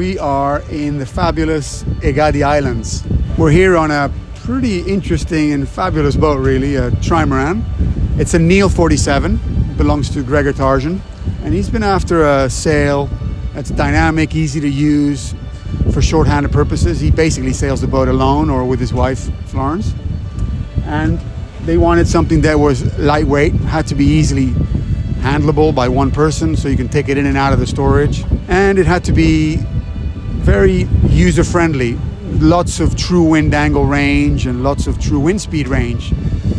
we are in the fabulous Egani Islands. We're here on a pretty interesting and fabulous boat, really, a Trimaran. It's a Neel 47, belongs to Gregor, and he's been after a sail that's dynamic, easy to use for short-handed purposes. He basically sails the boat alone or with his wife, Florence. And they wanted something that was lightweight, had to be easily handleable by one person so you can take it in and out of the storage. And it had to be very user-friendly. Lots of true wind angle range and lots of true wind speed range.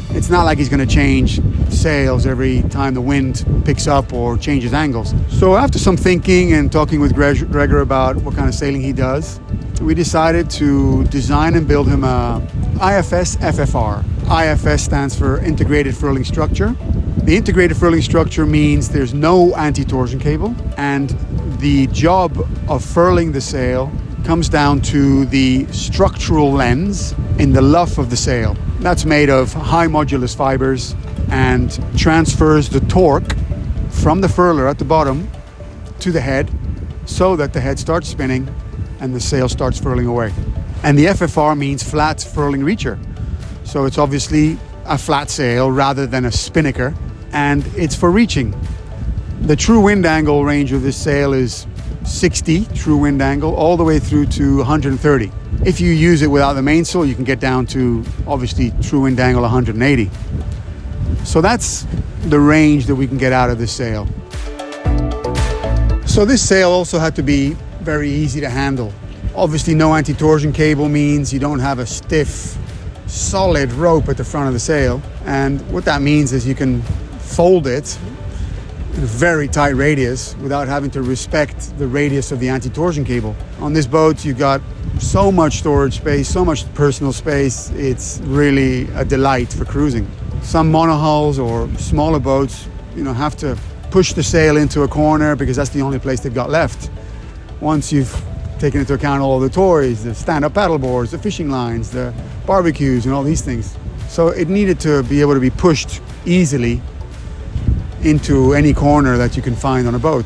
It's not like he's going to change sails every time the wind picks up or changes angles. So after some thinking and talking with Gregor about what kind of sailing he does, we decided to design and build him a IFS FFR. IFS stands for integrated furling structure. The integrated furling structure means there's no anti-torsion cable, and the job of furling the sail comes down to the structural lens in the luff of the sail. That's made of high modulus fibers and transfers the torque from the furler at the bottom to the head so that the head starts spinning and the sail starts furling away. And the FFR means flat furling reacher. So it's obviously a flat sail rather than a spinnaker, and it's for reaching. The true wind angle range of this sail is 60 true wind angle all the way through to 130. If you use it without the mainsail, you can get down to obviously true wind angle 180. So that's the range that we can get out of this sail. So this sail also had to be very easy to handle. Obviously no anti-torsion cable means you don't have a stiff, solid rope at the front of the sail. And what that means is you can fold it in a very tight radius without having to respect the radius of the anti-torsion cable. On this boat, you've got so much storage space, so much personal space. It's really a delight for cruising. Some monohulls or smaller boats, have to push the sail into a corner because that's the only place they've got left. Once you've taken into account all the toys, the stand-up paddle boards, the fishing lines, the barbecues, and all these things. So it needed to be able to be pushed easily into any corner that you can find on a boat.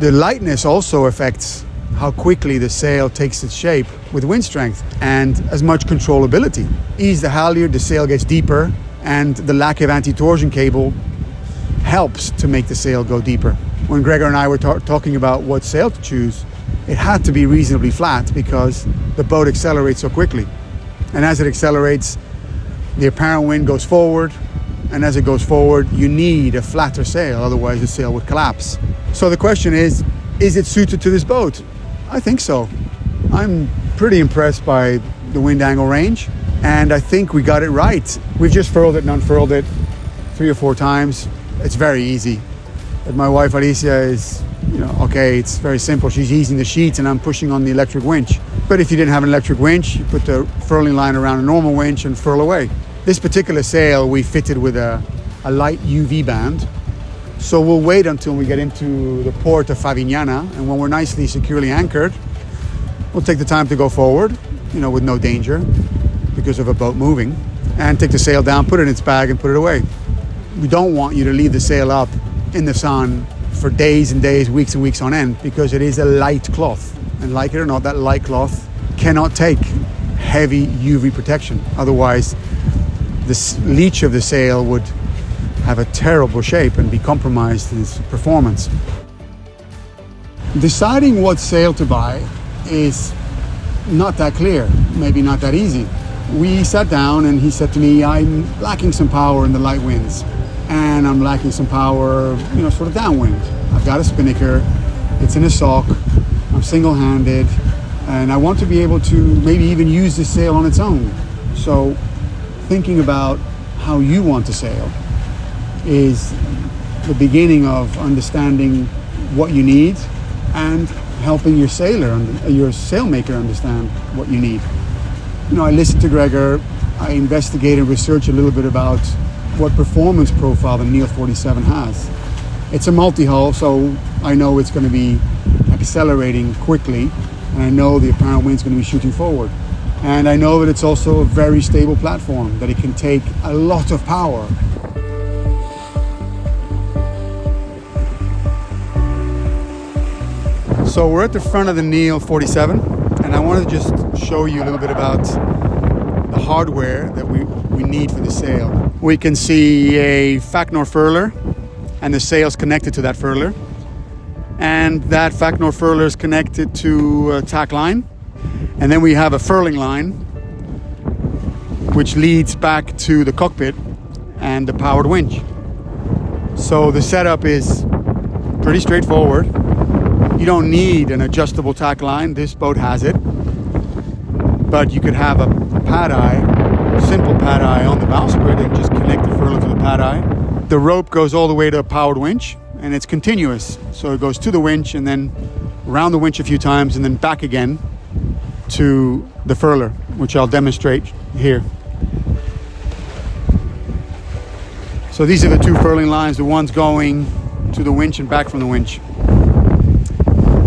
The lightness also affects how quickly the sail takes its shape with wind strength and as much controllability. Ease the halyard, the sail gets deeper, and the lack of anti-torsion cable helps to make the sail go deeper. When Gregor and I were talking about what sail to choose, it had to be reasonably flat because the boat accelerates so quickly. And as it accelerates, the apparent wind goes forward, and as it goes forward, you need a flatter sail, otherwise the sail would collapse. So the question is it suited to this boat? I think so. I'm pretty impressed by the wind angle range, and I think we got it right. We've just furled it and unfurled it 3 or 4 times. It's very easy. But my wife Alicia is, okay, it's very simple. She's easing the sheets and I'm pushing on the electric winch. But if you didn't have an electric winch, you put the furling line around a normal winch and furl away. This particular sail we fitted with a light UV band. So we'll wait until we get into the port of Favignana, and when we're nicely securely anchored, we'll take the time to go forward, with no danger because of a boat moving, and take the sail down, put it in its bag and put it away. We don't want you to leave the sail up in the sun for days and days, weeks and weeks on end, because it is a light cloth. And like it or not, that light cloth cannot take heavy UV protection. Otherwise, the leach of the sail would have a terrible shape and be compromised in its performance. Deciding what sail to buy is not that clear, maybe not that easy. We sat down and he said to me, I'm lacking some power in the light winds and I'm lacking some power, sort of downwind. I've got a spinnaker, it's in a sock, I'm single-handed, and I want to be able to maybe even use this sail on its own. So thinking about how you want to sail is the beginning of understanding what you need and helping your sailmaker understand what you need. I listened to Gregor, I investigated, researched a little bit about what performance profile the Neel 47 has. It's a multi-hull, so I know it's going to be accelerating quickly, and I know the apparent wind's going to be shooting forward. And I know that it's also a very stable platform, that it can take a lot of power. So we're at the front of the Neel 47, and I wanted to just show you a little bit about the hardware that we need for the sail. We can see a Facnor furler, and the sail's connected to that furler. And that Facnor furler is connected to a tack line. And then we have a furling line, which leads back to the cockpit and the powered winch. So the setup is pretty straightforward. You don't need an adjustable tack line. This boat has it. But you could have a pad eye, simple pad eye on the bowsprit and just connect the furler to the pad eye. The rope goes all the way to a powered winch, and it's continuous. So it goes to the winch and then around the winch a few times and then back again to the furler, which I'll demonstrate here. So these are the two furling lines, the ones going to the winch and back from the winch.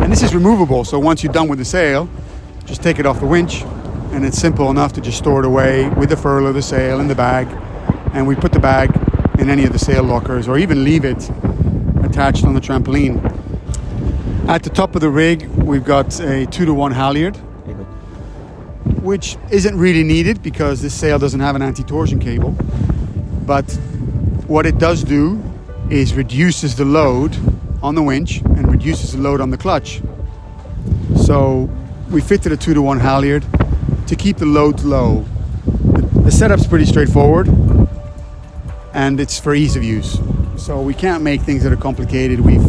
And this is removable, so once you're done with the sail, just take it off the winch, and it's simple enough to just store it away with the furler, the sail, and the bag. And we put the bag in any of the sail lockers, or even leave it attached on the trampoline. At the top of the rig, we've got a 2-to-1 halyard, which isn't really needed because this sail doesn't have an anti-torsion cable. But what it does do is reduces the load on the winch and reduces the load on the clutch. So we fitted a 2-to-1 halyard to keep the load low. The setup's pretty straightforward and it's for ease of use. So we can't make things that are complicated. We've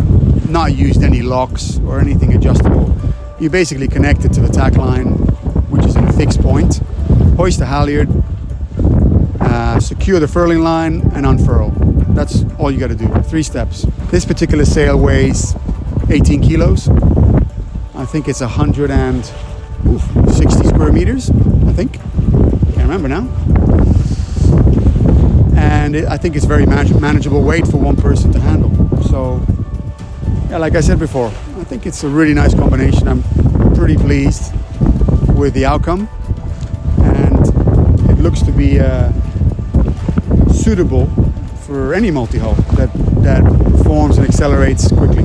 not used any locks or anything adjustable. You basically connect it to the tack line, which is in a fixed point, hoist the halyard, secure the furling line and unfurl. That's all you got to do, 3 steps. This particular sail weighs 18 kilos. I think it's 160 square meters, I think. Can't remember now. And I think it's very manageable weight for one person to handle. So, yeah, like I said before, I think it's a really nice combination. I'm pretty pleased with the outcome. And it looks to be suitable for any multi-hull that performs and accelerates quickly.